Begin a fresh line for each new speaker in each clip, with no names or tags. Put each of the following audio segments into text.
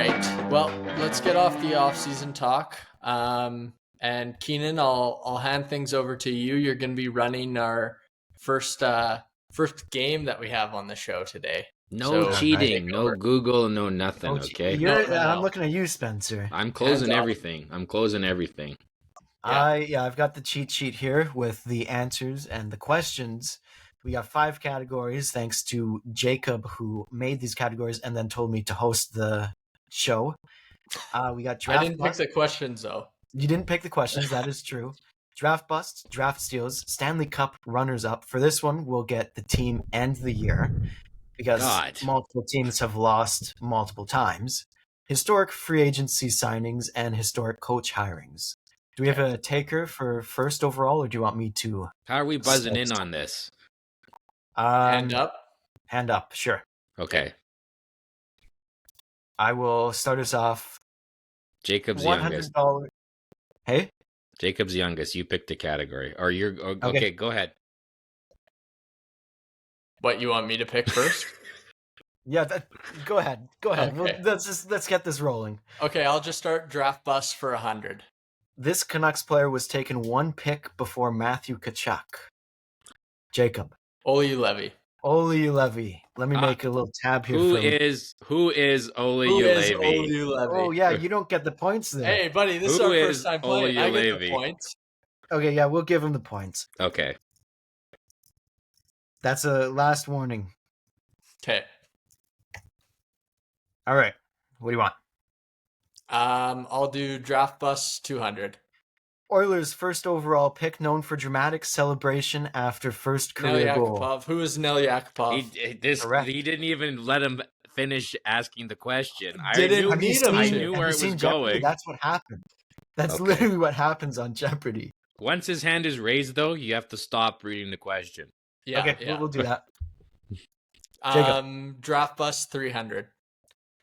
right. Well, let's get off the off-season talk. And Keanen, I'll hand things over to you. You're going to be running our first game that we have on the show today.
No cheating, no Google, no nothing. Okay.
No.
I'm looking at you, Spencer.
I'm closing everything.
I've got the cheat sheet here with the answers and the questions. We got 5 categories thanks to Jacob, who made these categories and then told me to host the show. We got draft.
I didn't pick the questions though.
You didn't pick the questions. That is true. Draft busts, draft steals, Stanley Cup runners-up. For this one, we'll get the team and the year, because multiple teams have lost multiple times. Historic free agency signings and historic coach hirings. Do we have a taker for first overall, or do you want me to?
How are we buzzing in on this?
Hand up?
Hand up, sure.
Okay.
I will start us off.
Jacob's youngest.
Hey?
Jacob's youngest. You picked a category. Or you're okay, go ahead.
What, you want me to pick first?
Yeah, go ahead.
Okay.
Let's get this rolling.
Okay, I'll just start draft bust for 100.
This Canucks player was taken 1 pick before Matthew Tkachuk. Jacob.
Olli Levy.
Let me make a little tab here.
Who is Olli Levy?
Oh yeah, you don't get the points there.
Hey buddy, this is our first time playing. I get the points.
Okay, yeah, we'll give him the points.
Okay.
That's a last warning.
Okay.
All right. What do you want?
I'll do draft bust 200.
Oilers' first overall pick, known for dramatic celebration after first career goal.
Who is Nel Yakupov?
He didn't even let him finish asking the question.
I knew
where it was going.
That's what happened. That's literally what happens on Jeopardy.
Once his hand is raised, though, you have to stop reading the question.
Yeah.
Okay, we'll do that.
Draft bust 300.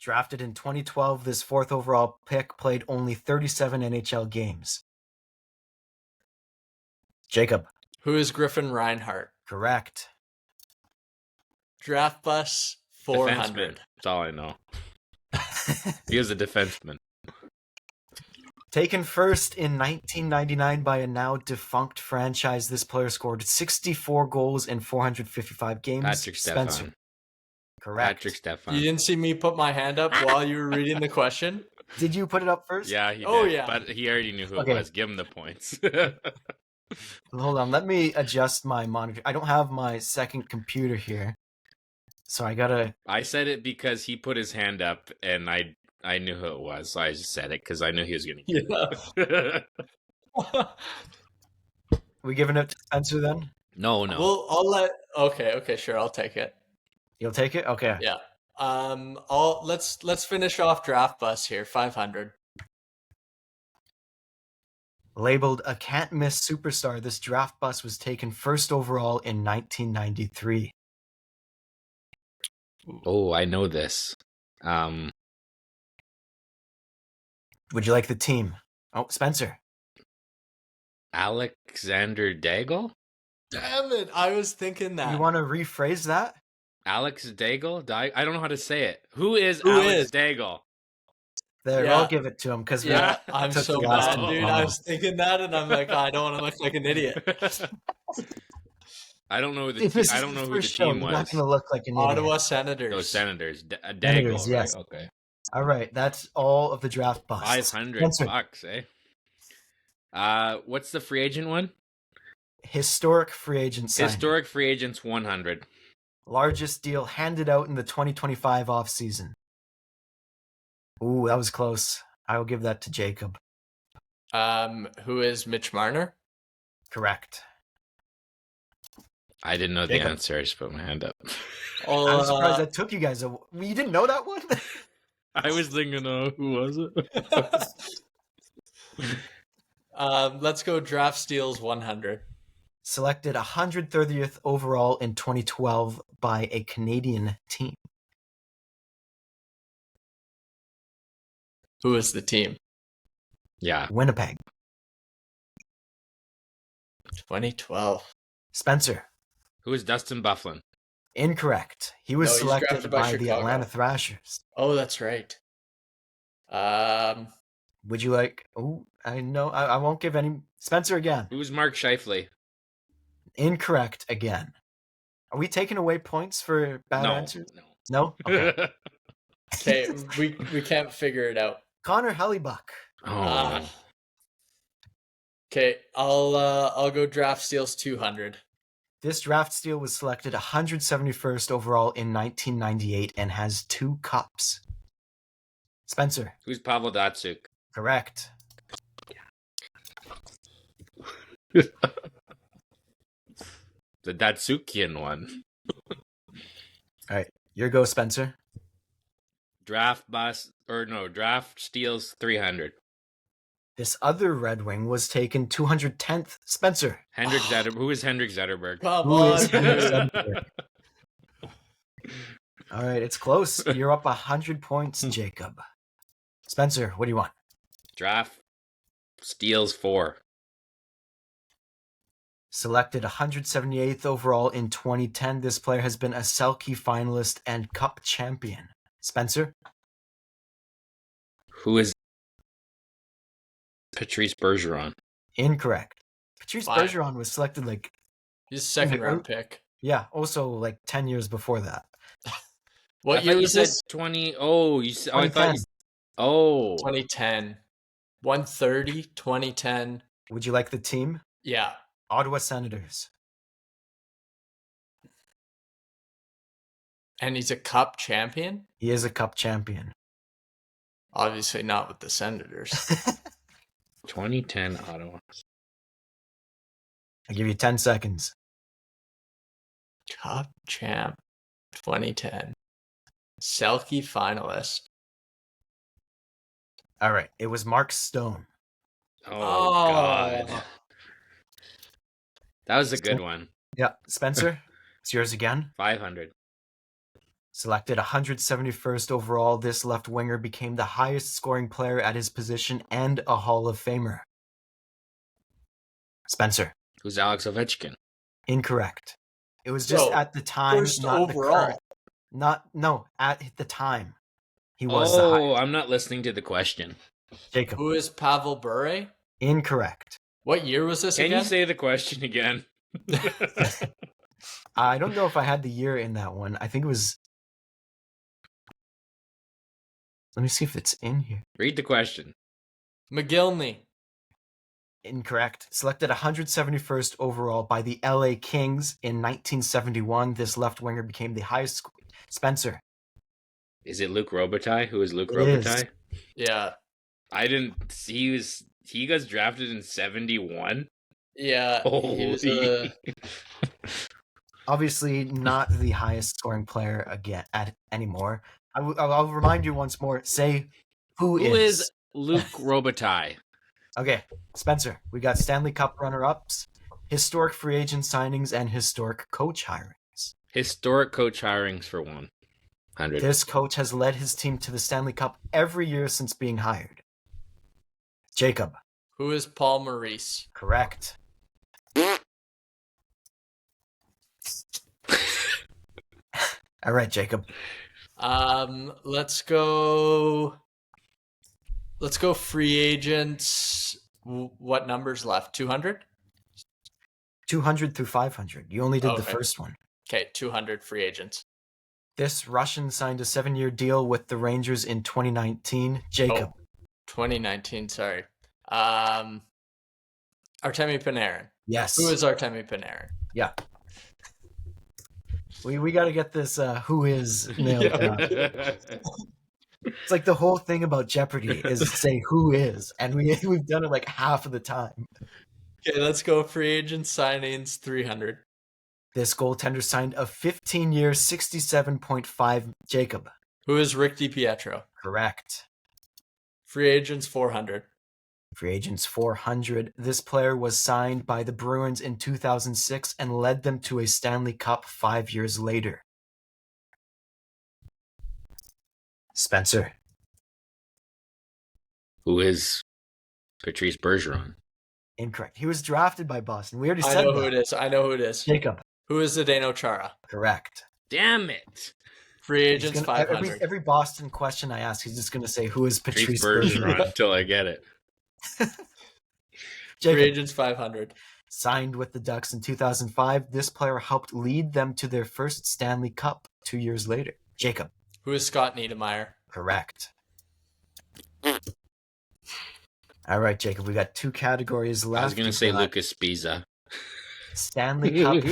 Drafted in 2012, this 4th overall pick played only 37 NHL games. Jacob.
Who is Griffin Reinhart?
Correct.
Draft bust 400.
Defenseman. That's all I know. He was a defenseman.
Taken first in 1999 by a now defunct franchise, this player scored 64 goals in 455 games.
Patrick
Spencer.
Stefan.
Correct.
Patrick Stefan.
You didn't see me put my hand up while you were reading the question?
Did you put it up first?
Yeah, he did.
Oh, yeah.
But he already knew who it was. Give him the points.
Hold on. Let me adjust my monitor. I don't have my second computer here. So I gotta...
I said it because he put his hand up and I knew who it was. So I just said it because I knew he was going to get it.
We giving it to Spencer then?
No.
Well, I'll let... Okay, sure. I'll take it.
You'll take it? Okay.
Yeah. Let's finish off draft bus here. 500.
Labeled a can't-miss superstar, this draft bus was taken first overall in 1993.
Oh, I know this.
Would you like the team? Oh, Spencer.
Alexander Daigle?
Damn it, I was thinking that.
You want to rephrase that?
Alex Daigle? I don't know how to say it. Who is Alex Daigle?
There, I'll give it to him because
I'm so bad, dude. I was thinking that, and I'm like, I don't want to look like an idiot.
I don't know who the team was.
Not going to look like an idiot.
Ottawa Senators.
Those Senators. Daigle.
Senators, yes.
Right? Okay.
All right, that's all of the draft busts.
$500, eh? What's the free agent one?
Historic free agent signing.
Historic free agents 100.
Largest deal handed out in the 2025 offseason. Ooh, that was close. I will give that to Jacob.
Who is Mitch Marner?
Correct.
I didn't know the answer. I just put my hand up.
I'm surprised that took you guys. You didn't know that one?
I was thinking, who was
it? Let's go draft steals 100.
Selected 130th overall in 2012 by a Canadian team.
Who is the team?
Yeah.
Winnipeg.
2012.
Spencer.
Who is Dustin Byfuglien?
Incorrect. He was selected by the Atlanta Thrashers.
Oh, that's right.
Would you like? Oh, I know. I won't give any. Spencer again.
Who's Mark Scheifele?
Incorrect again. Are we taking away points for bad answers? No. Okay.
Okay, we can't figure it out.
Connor Hellebuck.
Oh.
Okay, I'll go draft steals 200.
This draft steal was selected 171st overall in 1998 and has 2 cups. Spencer.
Who's Pavel Datsyuk?
Correct.
The Datsyukian one.
All right, your go, Spencer.
Draft steals 300.
This other Red Wing was taken 210th. Spencer.
Hendrik Zetterberg. Who is Hendrik Zetterberg?
Come
Who is
on.
Hendrik Zetterberg? All right, it's close. You're up 100 points, Jacob. Spencer, what do you want?
Draft steals 4.
Selected 178th overall in 2010, this player has been a Selke finalist and Cup champion. Spencer?
Who is Patrice Bergeron?
Incorrect. Patrice Bergeron was selected
He's a second round pick.
Yeah, also 10 years before that.
What year was this?
20. Oh, you said. I thought.
2010. 130, 2010.
Would you like the team?
Yeah.
Ottawa Senators.
And he's a Cup champion?
He is a Cup champion.
Obviously not with the Senators.
2010 Ottawa.
I'll give you 10 seconds.
Cup champ 2010. Selke finalist.
All right. It was Mark Stone.
Oh, God. That was a good one.
Yeah. Spencer, it's yours again.
500.
Selected 171st overall, this left winger became the highest scoring player at his position and a Hall of Famer. Spencer.
Who's Alex Ovechkin?
Incorrect. It was just at the time,
first
not
overall.
At the time. He was the highest.
Oh, I'm not listening to the question.
Jacob.
Who is Pavel Bure?
Incorrect.
What year was this
Can
again?
you say the question again?
I don't know if I had the year in that one. I think it was... Let me see if it's in here.
Read the question.
McGillney.
Incorrect. Selected 171st overall by the LA Kings in 1971, this left winger became the highest... Spencer.
Is it Luc Robitaille? Who is Luc
It
Robitaille?
Yeah.
I didn't see he got drafted in 71?
Yeah.
Holy.
Obviously not the highest scoring player anymore. I'll remind you once more. Say who is
Luc Robitaille?
Okay, Spencer, we got Stanley Cup runner-ups, historic free agent signings, and historic coach hirings.
Historic coach hirings for 100.
This coach has led his team to the Stanley Cup every year since being hired. Jacob.
Who is Paul Maurice?
Correct. All right, Jacob.
Let's go free agents. What numbers left? 200?
200 through 500. You only did the first one.
Okay, 200 free agents.
This Russian signed a 7-year deal with the Rangers in 2019. Jacob.
2019, sorry. Artemi Panarin.
Yes.
Who is Artemi Panarin?
Yeah. We got to get this who is nailed down. It's like the whole thing about Jeopardy is say who is, and we've done it half of the time.
Okay, let's go free agent signings 300.
This goaltender signed a 15-year, $67.5. Jacob.
Who is Rick DiPietro?
Correct.
Free agents 400.
Free agents 400. This player was signed by the Bruins in 2006 and led them to a Stanley Cup 5 years later. Spencer.
Who is Patrice Bergeron?
Incorrect. He was drafted by Boston. We already said that.
I know who it is.
Jacob.
Who is Zdeno Chara?
Correct.
Damn it.
Free agents 500.
Every Boston question I ask, he's just going to say, "Who is Patrice
Bergeron?"
Bergeron?"
Until I get it.
Free agents 500.
Signed with the Ducks in 2005, this player helped lead them to their first Stanley Cup 2 years later. Jacob.
Who is Scott Niedermayer?
Correct. All right, Jacob, we got 2 categories left.
I was going to say Lucas Spiza.
Stanley Cup.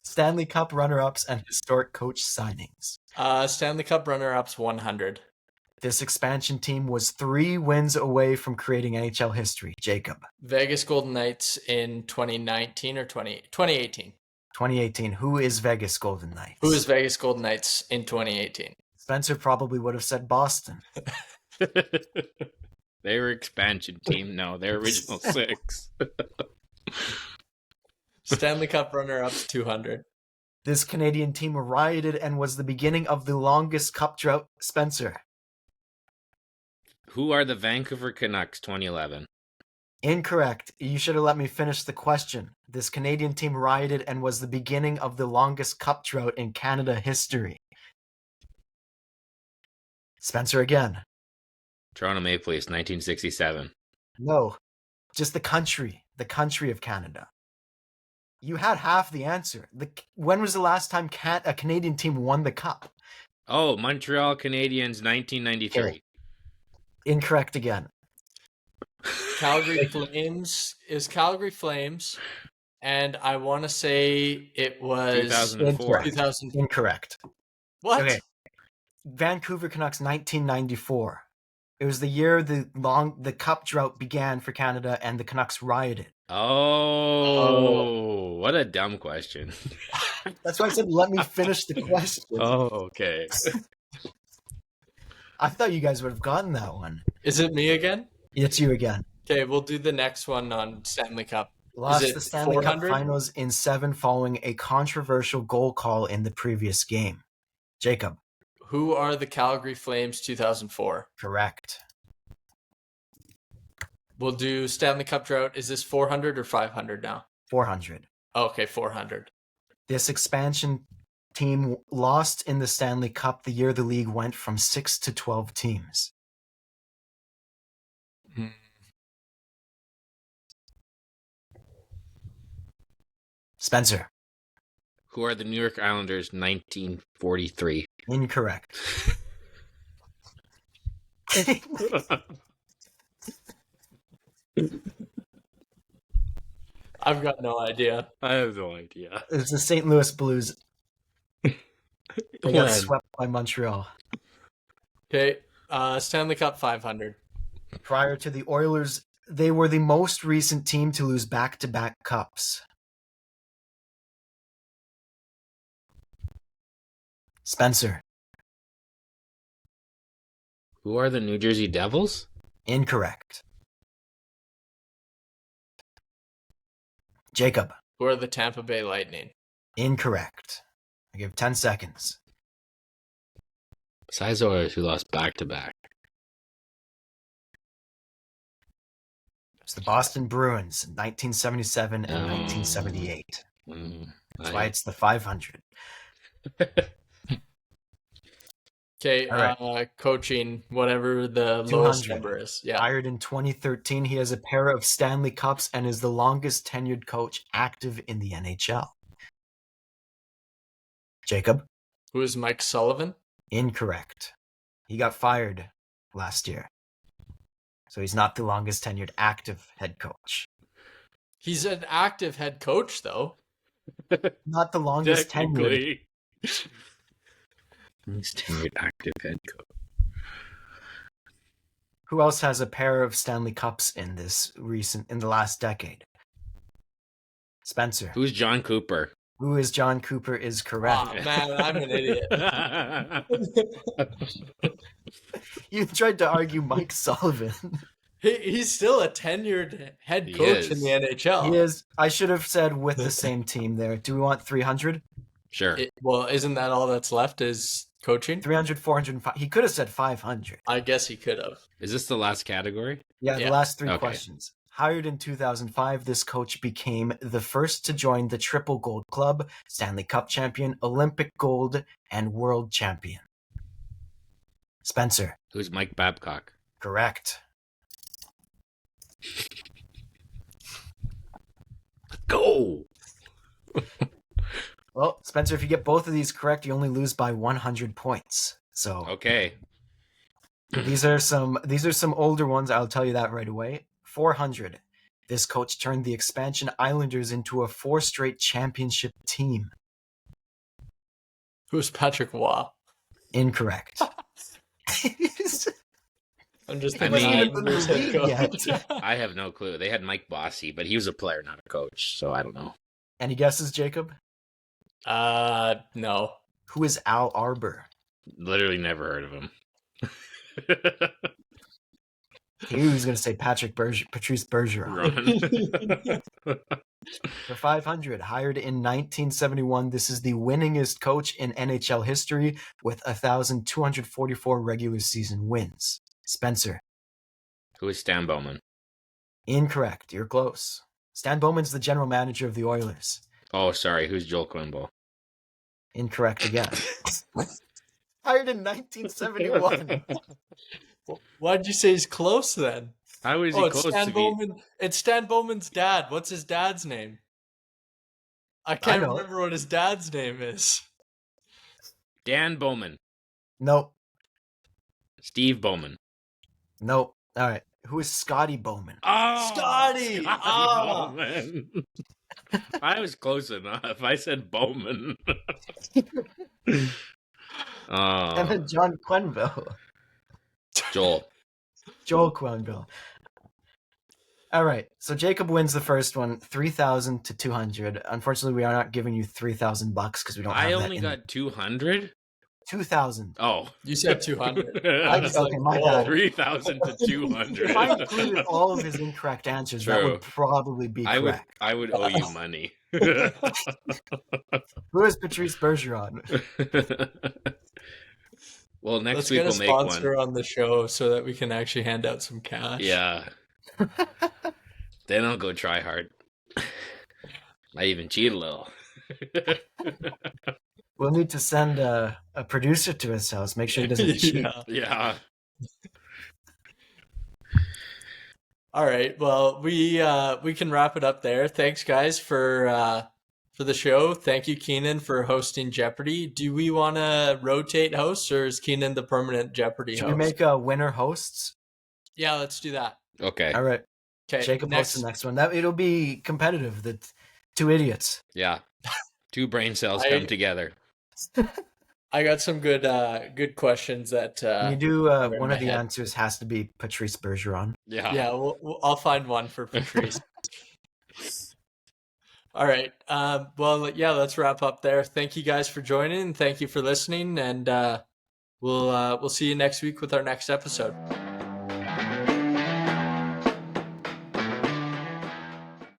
Stanley Cup runner-ups and historic coach signings.
Stanley Cup runner-ups 100.
This expansion team was 3 wins away from creating NHL history. Jacob.
Vegas Golden Knights in 2019 or 2018?
2018. Who is Vegas Golden Knights?
Who is Vegas Golden Knights in 2018?
Spencer probably would have said Boston.
They were expansion team. No, they're original 6.
Stanley Cup runner-ups 200.
This Canadian team rioted and was the beginning of the longest cup drought. Spencer.
Who are the Vancouver Canucks 2011?
Incorrect. You should have let me finish the question. This Canadian team rioted and was the beginning of the longest cup drought in Canada history. Spencer again.
Toronto Maple Leafs 1967.
No, just the country of Canada. You had half the answer. When was the last time a Canadian team won the cup?
Oh, Montreal Canadiens 1993.
Okay. Incorrect again.
Calgary Flames is Calgary Flames, and I want to say it was
2004.
2000.
Incorrect.
What?
Okay. Vancouver Canucks 1994. It was the year the cup drought began for Canada and the Canucks rioted.
Oh, what a dumb question.
That's why I said let me finish the question.
Oh, okay.
I thought you guys would have gotten that one.
Is it me again?
It's you again.
Okay, we'll do the next one on Stanley Cup.
Lost the Stanley 400? Cup Finals in 7 following a controversial goal call in the previous game. Jacob.
Who are the Calgary Flames 2004?
Correct.
We'll do Stanley Cup drought. Is this 400 or 500 now?
400.
Okay, 400.
This expansion team lost in the Stanley Cup the year the league went from 6 to 12 teams. Spencer.
Who are the New York Islanders 1943?
Incorrect.
I've got no idea.
I have no idea.
It's the St. Louis Blues. They got swept by Montreal.
Okay, Stanley Cup 500.
Prior to the Oilers, they were the most recent team to lose back-to-back cups. Spencer.
Who are the New Jersey Devils?
Incorrect. Jacob.
Who are the Tampa Bay Lightning?
Incorrect. I give 10 seconds.
Besides the Oilers, who lost back-to-back.
It's the Boston Bruins in 1977 and 1978. That's why it's the 500.
Okay, right. Coaching, whatever the lowest number is. Yeah.
Hired in 2013, he has a pair of Stanley Cups and is the longest tenured coach active in the NHL. Jacob?
Who is Mike Sullivan?
Incorrect. He got fired last year. So he's not the longest tenured active head coach.
He's an active head coach, though.
Not the longest tenured.
He's tenured active head coach.
Who else has a pair of Stanley Cups in the last decade? Spencer.
Who's John Cooper?
Who is John Cooper is correct.
Oh, man, I'm an idiot.
You tried to argue Mike Sullivan.
He's still a tenured head coach in the NHL.
He is. I should have said with the same team there. Do we want 300?
Sure.
Well, isn't that all that's left is coaching?
300, 400, 500. He could have said 500.
I guess he could have.
Is this the last category?
Yeah, the last 3 questions. Hired in 2005, this coach became the first to join the Triple Gold Club, Stanley Cup champion, Olympic gold, and world champion. Spencer.
Who's Mike Babcock?
Correct.
Go!
Well, Spencer, if you get both of these correct, you only lose by 100 points. So
okay.
These are some older ones, I'll tell you that right away. 400. This coach turned the expansion Islanders into a 4-straight championship team.
Who's Patrick Waugh?
Incorrect.
I'm just
thinking I have no clue. They had Mike Bossy, but he was a player, not a coach, so I don't know.
Any guesses, Jacob?
No.
Who is Al Arbor?
Literally never heard of him.
He was going to say Patrice Bergeron. For 500, hired in 1971, this is the winningest coach in NHL history with 1,244 regular season wins. Spencer.
Who is Stan Bowman?
Incorrect. You're close. Stan Bowman's the general manager of the Oilers.
Oh, sorry. Who's Joel Quenneville?
Incorrect again. Hired in 1971.
Why'd you say he's close then?
How is he close to
Bowman. It's Stan Bowman's dad. What's his dad's name? I can't remember what his dad's name is.
Dan Bowman.
Nope.
Steve Bowman.
Nope. All right. Who is Scotty Bowman?
Oh, Scotty
Bowman. I was close enough. I said Bowman.
And then John Quenneville.
Joel
Quenneville. All right. So Jacob wins the first one, 3,000 to 200. Unfortunately, we are not giving you $3,000 because we don't have that.
I only got 200?
2,000.
Oh.
You said 200.
Okay, my bad.
3,000 to 200.
If I included all of his incorrect answers, that would probably be correct.
I would owe you money.
Who is Patrice Bergeron?
Well, next
Let's
week we'll make one.
Let's get a sponsor on the show so that we can actually hand out some cash.
Yeah. Then I'll go try hard. I even cheat a little.
We'll need to send a producer to his house. Make sure he doesn't cheat.
Yeah.
All right. Well, we can wrap it up there. Thanks, guys, for the show. Thank you, Keanen, for hosting Jeopardy. Do we want to rotate hosts, or is Keanen the permanent Jeopardy host?
Should we make a winner hosts?
Yeah, let's do that.
Okay.
All right.
Okay.
Jacob hosts the next one. It'll be competitive. The two idiots.
Yeah. Two brain cells come together.
I got some good questions that
you do one of the answers has to be Patrice Bergeron.
Yeah, I'll find one for Patrice. All right. Well, yeah, let's wrap up there. Thank you guys for joining. Thank you for listening, and we'll see you next week with our next episode.